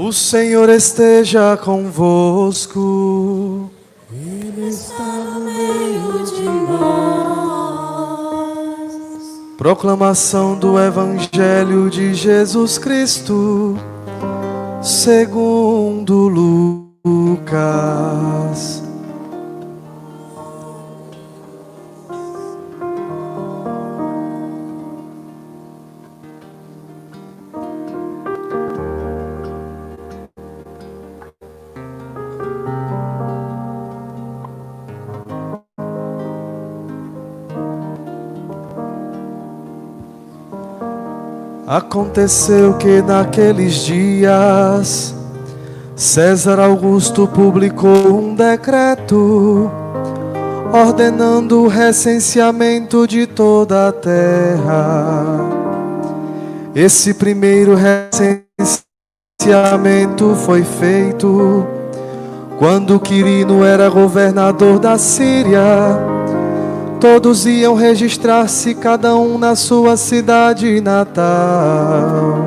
O Senhor esteja convosco. Ele está no meio de nós. Proclamação do Evangelho de Jesus Cristo, segundo Lucas. Aconteceu que naqueles dias César Augusto publicou um decreto ordenando o recenseamento de toda a terra. Esse primeiro recenseamento foi feito quando Quirino era governador da Síria. Todos iam registrar-se, cada um na sua cidade natal.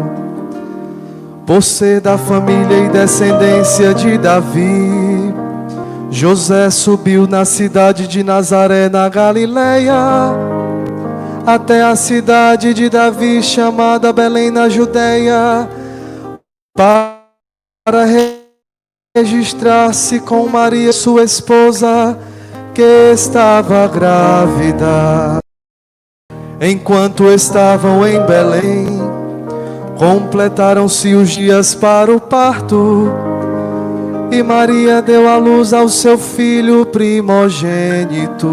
Por ser da família e descendência de Davi, José subiu na cidade de Nazaré, na Galileia, até a cidade de Davi, chamada Belém, na Judeia, para registrar-se com Maria, sua esposa, que estava grávida. Enquanto estavam em Belém, completaram-se os dias para o parto, e Maria deu à luz ao seu filho primogênito.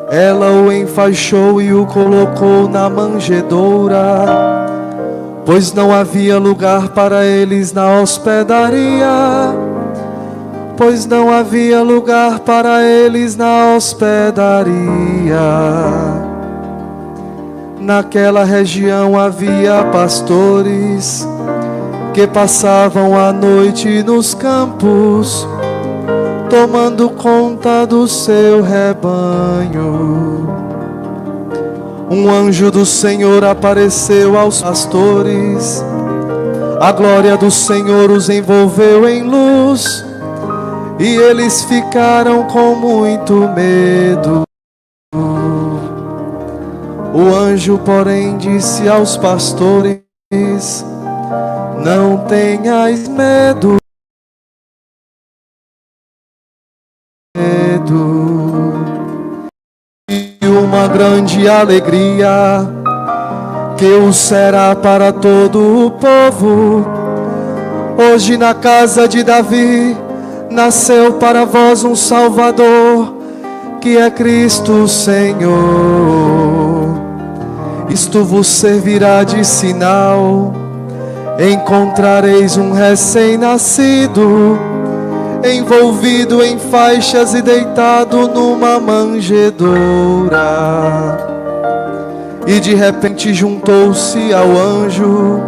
Ela o enfaixou e o colocou na manjedoura, pois não havia lugar para eles na hospedaria. Pois não havia lugar para eles na hospedaria. Naquela região havia pastores que passavam a noite nos campos, tomando conta do seu rebanho. Um anjo do Senhor apareceu aos pastores, a glória do Senhor os envolveu em luz, e eles ficaram com muito medo. O anjo, porém, disse aos pastores: não tenhais medo. E uma grande alegria que o será para todo o povo. Hoje na casa de Davi nasceu para vós um Salvador, que é Cristo Senhor. Isto vos servirá de sinal: encontrareis um recém-nascido, envolvido em faixas e deitado numa manjedoura. E de repente juntou-se ao anjo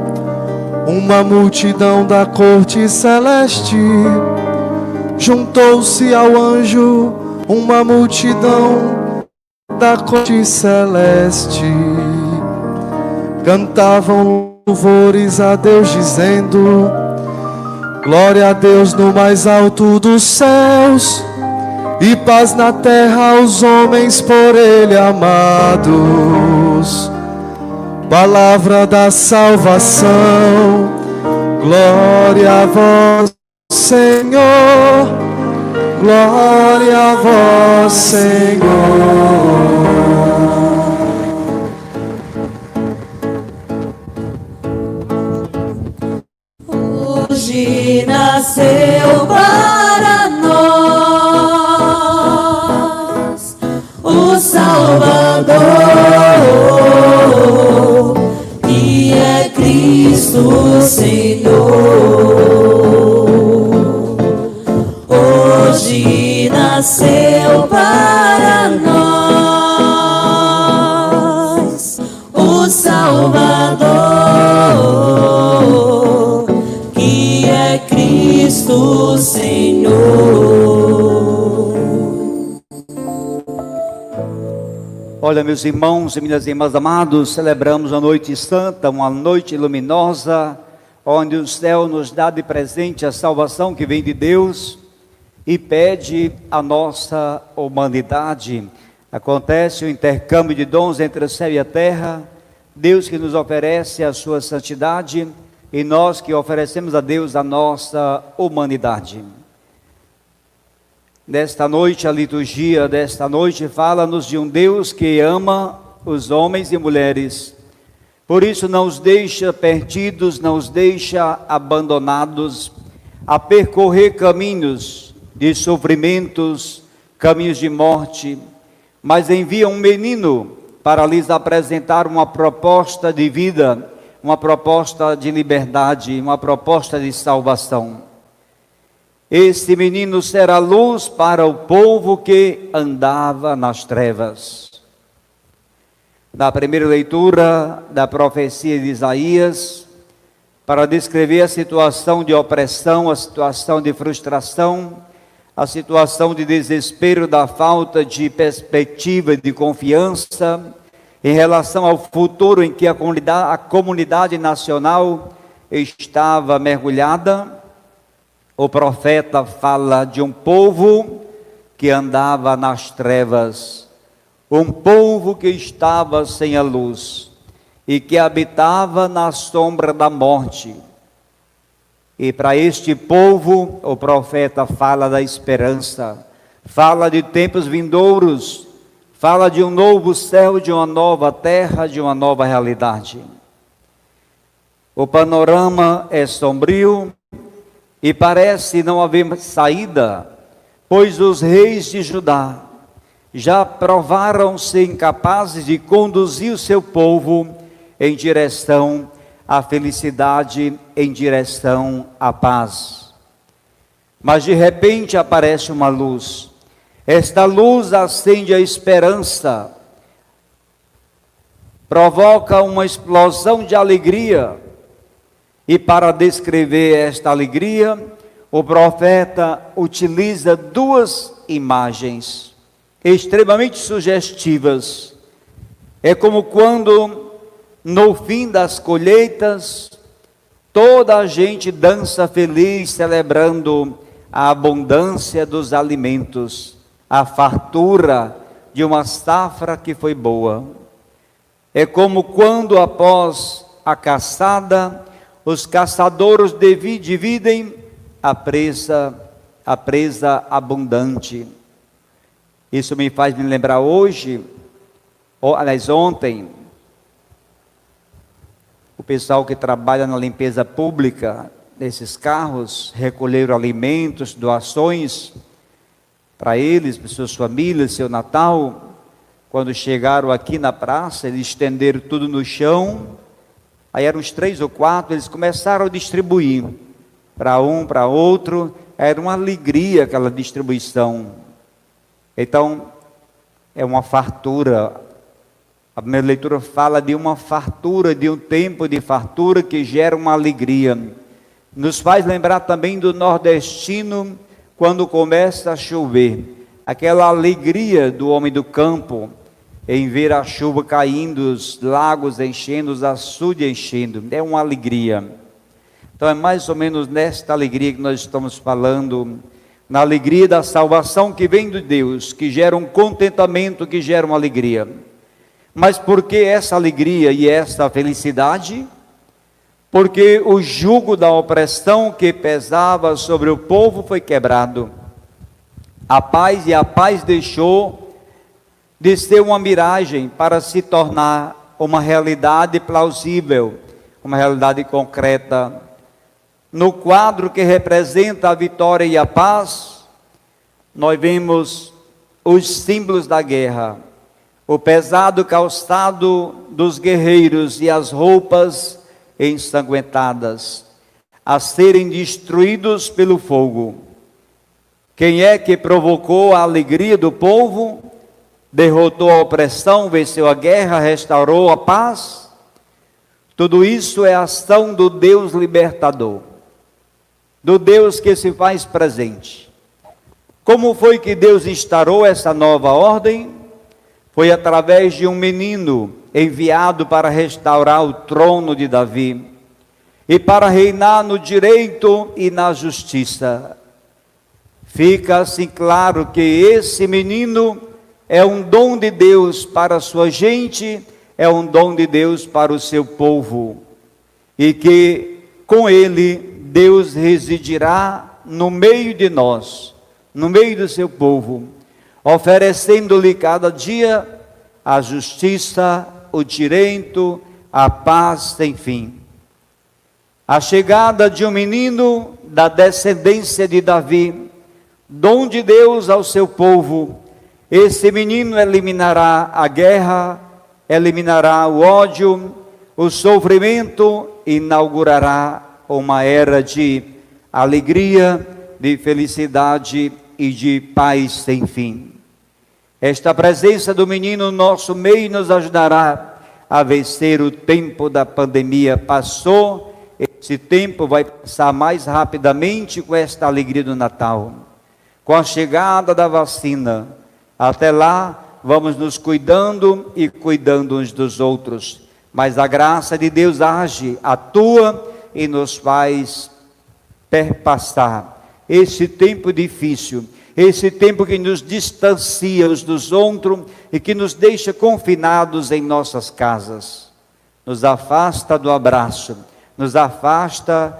uma multidão da corte celeste. Juntou-se ao anjo uma multidão da corte celeste cantavam louvores a Deus, dizendo: glória a Deus no mais alto dos céus, e paz na terra aos homens por Ele amados. Palavra da salvação, glória a vós, Senhor, glória a vós, Senhor. Hoje nasceu para nós o Salvador, que é Cristo Senhor. Hoje nasceu para nós o Salvador, que é Cristo Senhor. Olha, meus irmãos e minhas irmãs amados, celebramos a noite santa, uma noite luminosa, onde o céu nos dá de presente a salvação que vem de Deus e pede a nossa humanidade. Acontece o intercâmbio de dons entre o céu e a terra, Deus que nos oferece a sua santidade e nós que oferecemos a Deus a nossa humanidade. Nesta noite, a liturgia desta noite fala-nos de um Deus que ama os homens e mulheres. Por isso não os deixa perdidos, não os deixa abandonados a percorrer caminhos de sofrimentos, caminhos de morte, mas envia um menino para lhes apresentar uma proposta de vida, uma proposta de liberdade, uma proposta de salvação. Este menino será luz para o povo que andava nas trevas. Na primeira leitura da profecia de Isaías, para descrever a situação de opressão, a situação de frustração, a situação de desespero, da falta de perspectiva, de confiança, em relação ao futuro em que a comunidade nacional estava mergulhada, o profeta fala de um povo que andava nas trevas, um povo que estava sem a luz e que habitava na sombra da morte. E para este povo, o profeta fala da esperança, fala de tempos vindouros, fala de um novo céu, de uma nova terra, de uma nova realidade. O panorama é sombrio e parece não haver saída, pois os reis de Judá já provaram-se incapazes de conduzir o seu povo em direção à felicidade, em direção à paz. Mas de repente aparece uma luz. Esta luz acende a esperança, provoca uma explosão de alegria. E para descrever esta alegria, o profeta utiliza duas imagens extremamente sugestivas. É como quando, no fim das colheitas, toda a gente dança feliz, celebrando a abundância dos alimentos, a fartura de uma safra que foi boa. É como quando, após a caçada, os caçadores dividem a presa abundante. Isso me faz me lembrar hoje, ontem, o pessoal que trabalha na limpeza pública desses carros recolheram alimentos, doações para eles, para suas famílias, seu Natal. Quando chegaram aqui na praça, eles estenderam tudo no chão. Aí eram uns 3 ou 4, eles começaram a distribuir, para um, para outro, era uma alegria aquela distribuição. Então, é uma fartura, a primeira leitura fala de uma fartura, de um tempo de fartura que gera uma alegria. Nos faz lembrar também do nordestino, quando começa a chover, aquela alegria do homem do campo, em ver a chuva caindo, os lagos enchendo, os açudes enchendo. É uma alegria. Então é mais ou menos nesta alegria que nós estamos falando, na alegria da salvação que vem de Deus, que gera um contentamento, que gera uma alegria. Mas por que essa alegria e essa felicidade? Porque o jugo da opressão que pesava sobre o povo foi quebrado. A paz deixou de ser uma miragem para se tornar uma realidade plausível, uma realidade concreta. No quadro que representa a vitória e a paz, nós vemos os símbolos da guerra, o pesado calçado dos guerreiros e as roupas ensanguentadas, a serem destruídos pelo fogo. Quem é que provocou a alegria do povo, derrotou a opressão, venceu a guerra, restaurou a paz? Tudo isso é ação do Deus libertador, do Deus que se faz presente. Como foi que Deus instaurou essa nova ordem? Foi através de um menino enviado para restaurar o trono de Davi e para reinar no direito e na justiça. Fica assim claro que esse menino é um dom de Deus para a sua gente, é um dom de Deus para o seu povo, e que com ele Deus residirá no meio de nós, no meio do seu povo, oferecendo-lhe cada dia a justiça, o direito, a paz sem fim. A chegada de um menino da descendência de Davi, dom de Deus ao seu povo, esse menino eliminará a guerra, eliminará o ódio, o sofrimento, inaugurará uma era de alegria, de felicidade e de paz sem fim. Esta presença do menino no nosso meio nos ajudará a vencer o tempo da pandemia. Passou, esse tempo vai passar mais rapidamente com esta alegria do Natal, com a chegada da vacina. Até lá, vamos nos cuidando e cuidando uns dos outros, mas a graça de Deus age, atua e nos faz perpassar esse tempo difícil, esse tempo que nos distancia uns dos outros e que nos deixa confinados em nossas casas, nos afasta do abraço, nos afasta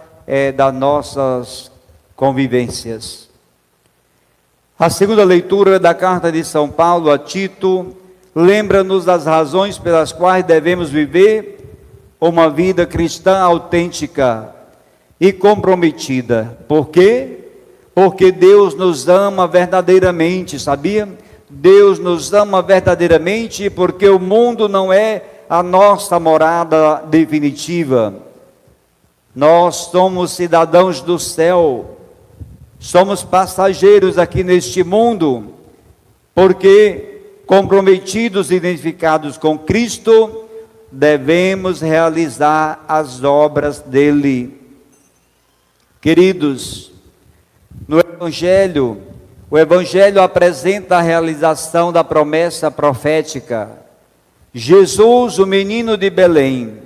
das nossas convivências. A segunda leitura da carta de São Paulo a Tito lembra-nos das razões pelas quais devemos viver uma vida cristã autêntica e comprometida. Por quê? Porque Deus nos ama verdadeiramente, sabia? Deus nos ama verdadeiramente, porque o mundo não é a nossa morada definitiva. Nós somos cidadãos do céu, somos passageiros aqui neste mundo, porque comprometidos e identificados com Cristo, devemos realizar as obras dele. Queridos, no Evangelho, o Evangelho apresenta a realização da promessa profética. Jesus, o menino de Belém,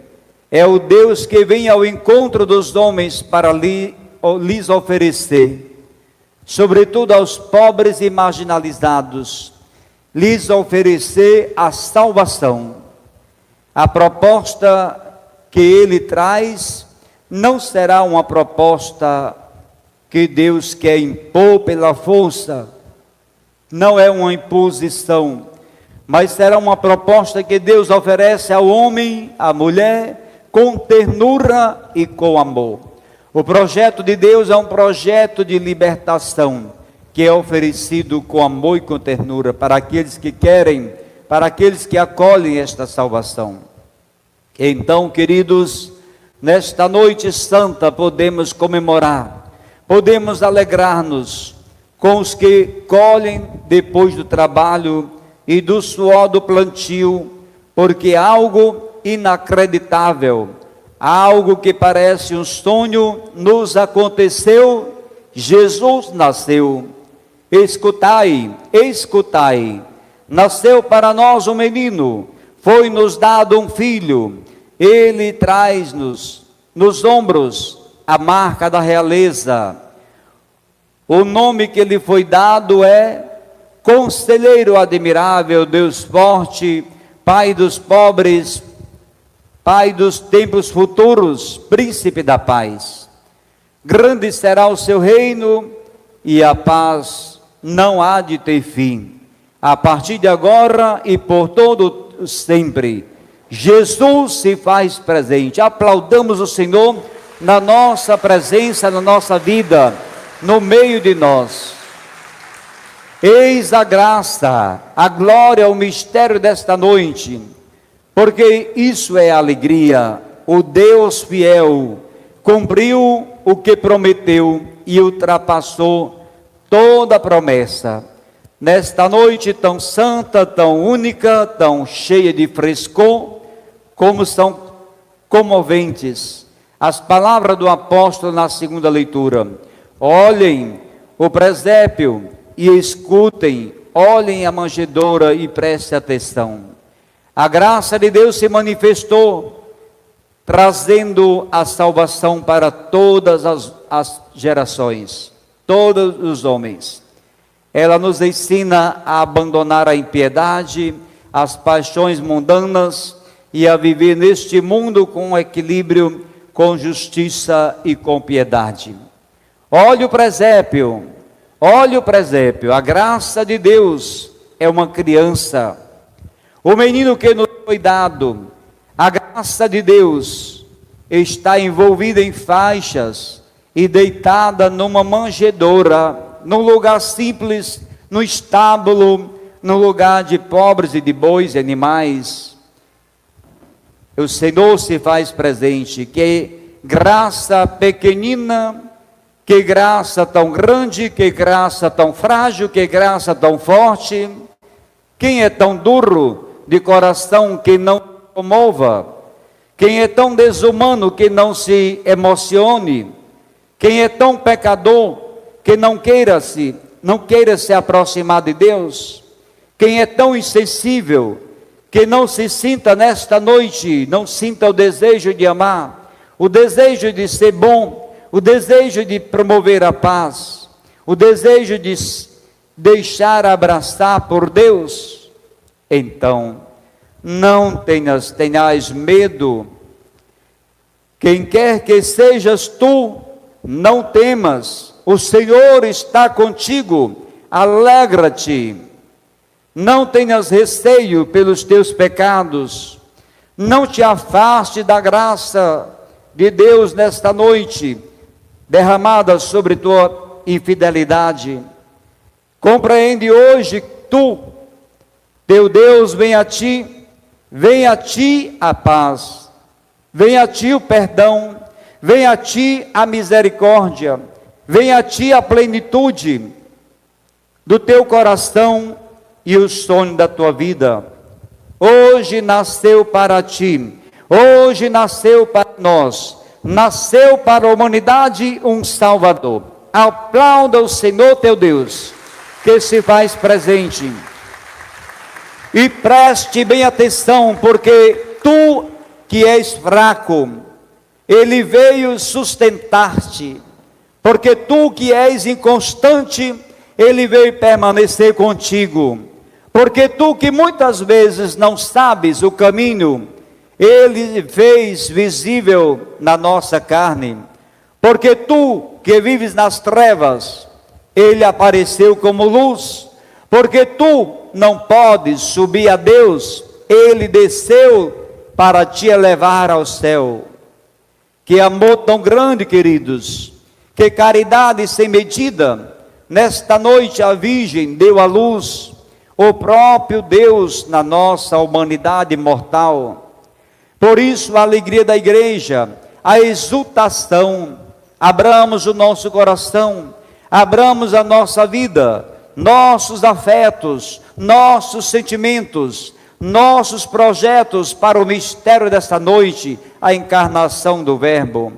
é o Deus que vem ao encontro dos homens para lhes oferecer, sobretudo aos pobres e marginalizados, lhes oferecer a salvação. A proposta que ele traz não será uma proposta que Deus quer impor pela força, não é uma imposição, mas será uma proposta que Deus oferece ao homem, à mulher, com ternura e com amor. O projeto de Deus é um projeto de libertação, que é oferecido com amor e com ternura para aqueles que querem, para aqueles que acolhem esta salvação. Então, queridos, nesta noite santa podemos comemorar, podemos alegrar-nos com os que colhem depois do trabalho e do suor do plantio, porque algo inacreditável, algo que parece um sonho nos aconteceu. Jesus nasceu. Escutai, escutai, nasceu para nós um menino, foi-nos dado um filho, ele traz-nos nos ombros a marca da realeza. O nome que lhe foi dado é Conselheiro Admirável, Deus Forte, Pai dos pobres, Pai dos tempos futuros, Príncipe da paz. Grande será o seu reino e a paz não há de ter fim. A partir de agora e por todo sempre, Jesus se faz presente. Aplaudamos o Senhor na nossa presença, na nossa vida, no meio de nós. Eis a graça, a glória, o mistério desta noite, porque isso é alegria. O Deus fiel cumpriu o que prometeu e ultrapassou toda a promessa. Nesta noite tão santa, tão única, tão cheia de frescor, como são comoventes as palavras do apóstolo na segunda leitura. Olhem o presépio e escutem, olhem a manjedoura e prestem atenção. A graça de Deus se manifestou, trazendo a salvação para todas as gerações, todos os homens. Ela nos ensina a abandonar a impiedade, as paixões mundanas e a viver neste mundo com equilíbrio, com justiça e com piedade. Olhe o presépio, a graça de Deus é uma criança. O menino que nos foi dado, a graça de Deus, está envolvida em faixas e deitada numa manjedoura, num lugar simples, no estábulo, no lugar de pobres e de bois e animais. O Senhor se faz presente. Que graça pequenina, que graça tão grande, que graça tão frágil, que graça tão forte. Quem é tão duro de coração que não comova? Quem é tão desumano que não se emocione? Quem é tão pecador que não queira se aproximar de Deus? Quem é tão insensível que não se sinta nesta noite, não sinta o desejo de amar, o desejo de ser bom, o desejo de promover a paz, o desejo de deixar abraçar por Deus? Então, não tenhas medo. Quem quer que sejas tu, não temas. O Senhor está contigo, alegra-te. Não tenhas receio pelos teus pecados. Não te afaste da graça de Deus nesta noite, derramada sobre tua infidelidade. Compreende hoje que teu Deus vem a ti a paz, vem a ti o perdão, vem a ti a misericórdia, vem a ti a plenitude do teu coração e o sonho da tua vida. Hoje nasceu para ti, hoje nasceu para nós, nasceu para a humanidade um Salvador. Aplauda o Senhor teu Deus, que se faz presente. E preste bem atenção, porque tu que és fraco, Ele veio sustentar-te. Porque tu que és inconstante, Ele veio permanecer contigo. Porque tu que muitas vezes não sabes o caminho, Ele fez visível na nossa carne. Porque tu que vives nas trevas, Ele apareceu como luz. Porque tu não podes subir a Deus, Ele desceu para te elevar ao céu. Que amor tão grande, queridos, que caridade sem medida. Nesta noite a Virgem deu à luz o próprio Deus na nossa humanidade mortal. Por isso a alegria da igreja, a exultação. Abramos o nosso coração, abramos a nossa vida, nossos afetos, nossos sentimentos, nossos projetos para o mistério desta noite, a encarnação do Verbo.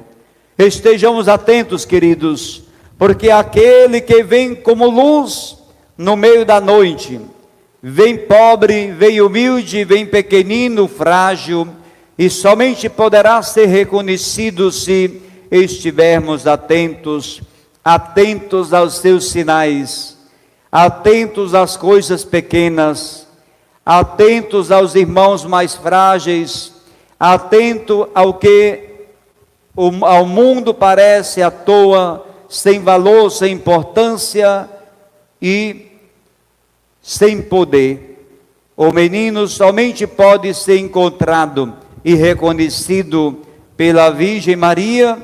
Estejamos atentos, queridos, porque aquele que vem como luz no meio da noite, vem pobre, vem humilde, vem pequenino, frágil, e somente poderá ser reconhecido se estivermos atentos aos seus sinais, atentos às coisas pequenas, atentos aos irmãos mais frágeis, atento ao que ao mundo parece à toa, sem valor, sem importância e sem poder. O menino somente pode ser encontrado e reconhecido pela Virgem Maria,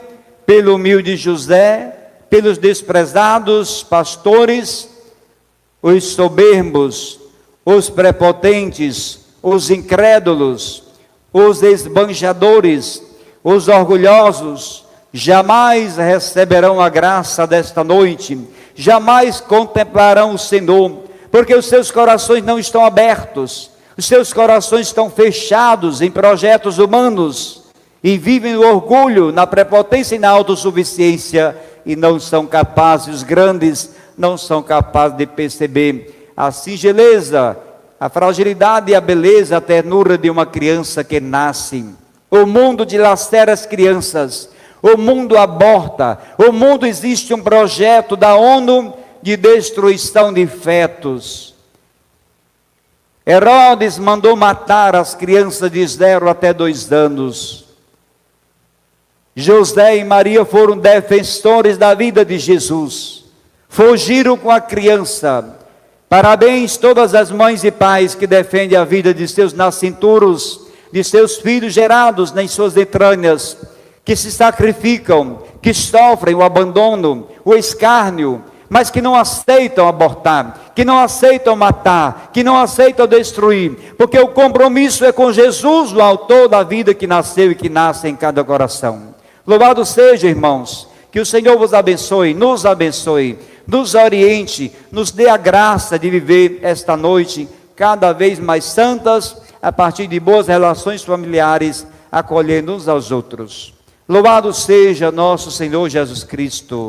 pelo humilde José, pelos desprezados pastores, os soberbos, os prepotentes, os incrédulos, os esbanjadores, os orgulhosos, jamais receberão a graça desta noite, jamais contemplarão o Senhor, porque os seus corações não estão abertos, os seus corações estão fechados em projetos humanos, e vivem no orgulho, na prepotência e na autossuficiência, e não são capazes, os grandes não são capazes de perceber a singeleza, a fragilidade e a beleza, a ternura de uma criança que nasce. O mundo dilacera as crianças, o mundo aborta, o mundo existe um projeto da ONU de destruição de fetos. Herodes mandou matar as crianças de 0 até 2 anos. José e Maria foram defensores da vida de Jesus, fugiram com a criança. Parabéns todas as mães e pais que defendem a vida de seus nascituros, de seus filhos gerados em suas entranhas, que se sacrificam, que sofrem o abandono, o escárnio, mas que não aceitam abortar, que não aceitam matar, que não aceitam destruir, porque o compromisso é com Jesus, o autor da vida que nasceu e que nasce em cada coração. Louvado seja, irmãos, que o Senhor vos abençoe, nos oriente, nos dê a graça de viver esta noite cada vez mais santas, a partir de boas relações familiares, acolhendo uns aos outros. Louvado seja nosso Senhor Jesus Cristo.